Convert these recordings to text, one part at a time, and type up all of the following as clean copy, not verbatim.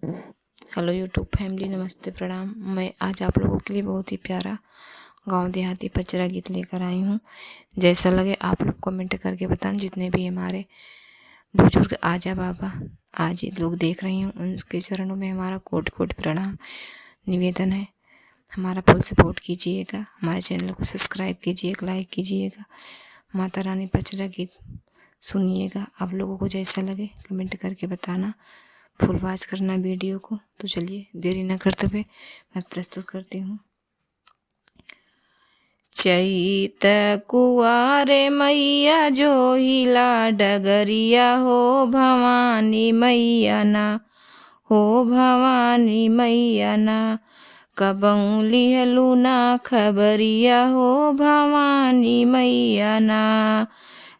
Hello YouTube family, नमस्ते प्रणाम। मैं आज आप लोगों के लिए बहुत ही प्यारा गांव देहाती पचरा गीत लेकर आई हूँ। जैसा लगे आप लोग कमेंट करके बताएं। जितने भी हमारे बुजुर्ग आजा बाबा आज ही लोग देख रही हूँ, उनके चरणों में हमारा कोटि कोटि प्रणाम निवेदन है। हमारा फुल सपोर्ट कीजिएगा, हमारे चैनल को सब्सक्राइब कीजिएगा, लाइक कीजिएगा, माता रानी पचरा गीत सुनिएगा। आप लोगों को जैसा लगे कमेंट करके बताना, फुल वॉच करना वीडियो को। तो चलिए देरी न करते हुए मैं प्रस्तुत करती हूँ। चैत कुआरे मैया जो हिला डगरिया हो भवानी मैया ना, हो भवानी मैया ना। कबहू लिहलू ना खबरिया हो भवानी मैया ना,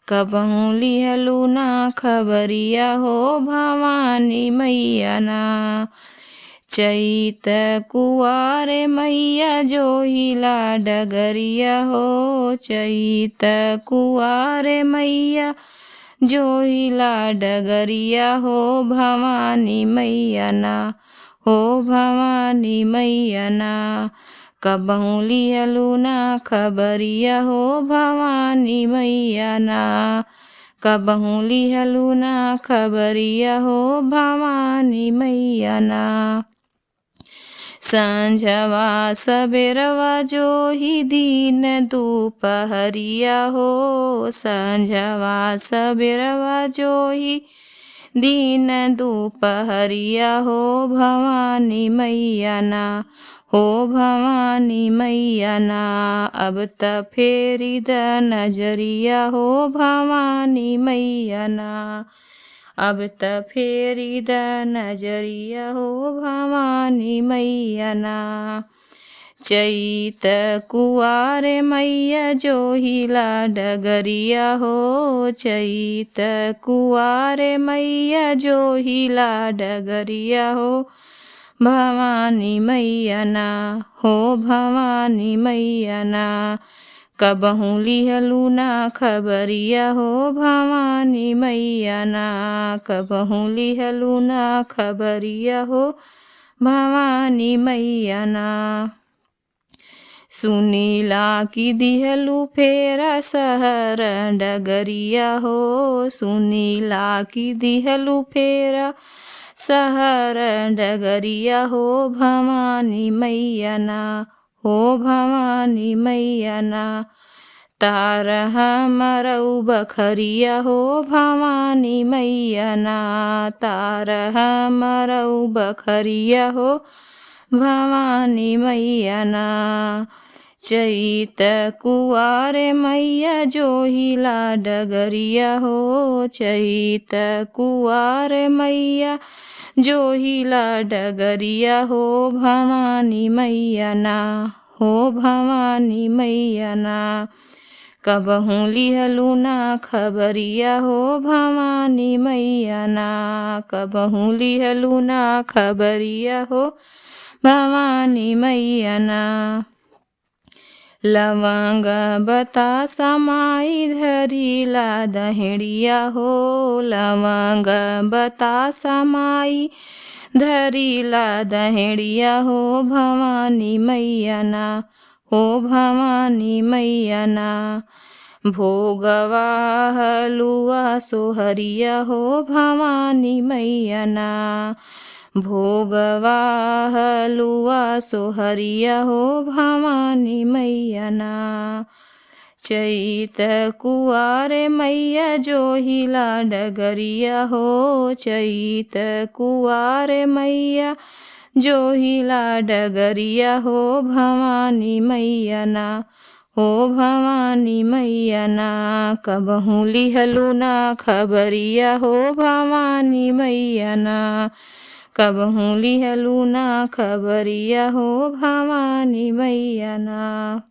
कबहू लिहलू ना खबरिया हो भवानी मैया ना। चैत कुआरे मैया जो हिला डगरिया हो, चैत कुआरे मैया जो हिला डगरिया हो भवानी मैया ना, हो भवानी मैया ना। कबहू लिहलू ना खबरिया हो भवानी मैया ना, कबहू लिहलू ना खबरिया हो भवानी मैया ना। संझवा सबेरवा जो ही दिन दोपहरिया हो, संझवा सबेरवा जो ही दिन दोपहरिया हो भवानी मैया ना, हो भवानी मैया ना। अब त फेरी द नजरिया हो भवानी मैया ना, अब त फेरी द नजरिया हो भवानी मैया ना। चैत कुआरे मैया जो हिला डगरिया हो, चैत कुआरे मैया जो हिला डगरिया हो भवानी मैया ना, हो भवानी मैया ना। कबहू लिहलू ना खबरिया हो भवानी मैया ना, कबहू लिहलू ना खबरिया हो भवानी मैया ना। सुनीला की दिहलू फेरा सहर डगरिया हो, सुनीला की दिहलू फेरा सहर डगरिया हो भवानी मैया ना, हो भवानी मैया ना। तार हमरऊ बखरिया हो भवानी मैया ना, तार हमरऊ बखरिया हो भवानी मैया ना। चैत कुआरे मैया जो हिला डगरिया हो, चैत कुआरे मैया जो हिला डगरिया हो भवानी मैया ना, हो भवानी मैया ना। कबहू लिहलू ना खबरिया हो भवानी मैया ना, कबहू लिहलू ना खबरिया हो भवानी मैया ना। लवंग बतासा माई धरिला दहिड़िया हो, लवंग बतासा माई धरिला दहिड़िया हो भवानी मैया ना, हो भवानी मैया ना। भोगवा हलुआ सोहरिया हो भवानी मैया ना, भोगवा हलुआ सोहरिया हो भवानी मैया ना। चैत कुआरे मैया जो हिला डगरिया हो, चैत कुआरे मैया जो हिला डगरिया हो भवानी मैया ना, हो भवानी मैया ना। कबहू लिहलू ना खबरिया हो भवानी मैया ना, कबहू लिहलू ना खबरिया हो भवानी मैया ना।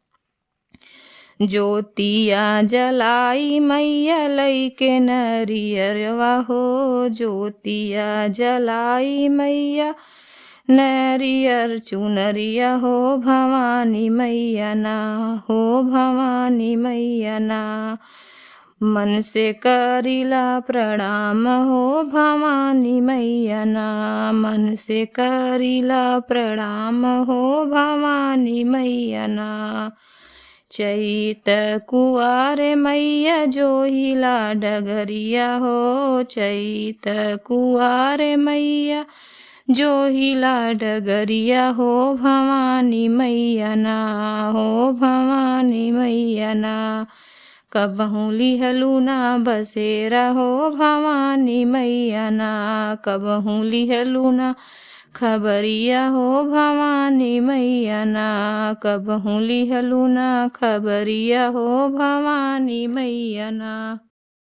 ज्योतिया जलाई मैया लैके नरियरवा हो, ज्योतिया जलाई मैया नरियर चुनरिया हो भवानी मैया ना, हो भवानी मैया ना। मन से करीला प्रणाम हो भवानी मैया ना, मन से करीला प्रणाम हो भवानी मैया ना। चैत कुआर मैया जोहिला डगरिया हो, चैत कुआर मैया जोहिला डगरिया हो भवानी मैया ना, हो भवानी मैया ना। कबहू लिहलू ना बसेरा हो भवानी मैया ना, कबहू लिहलू ना खबरिया हो भवानी मैया ना, कबहू लिहलू ना खबरिया हो भवानी मैया ना।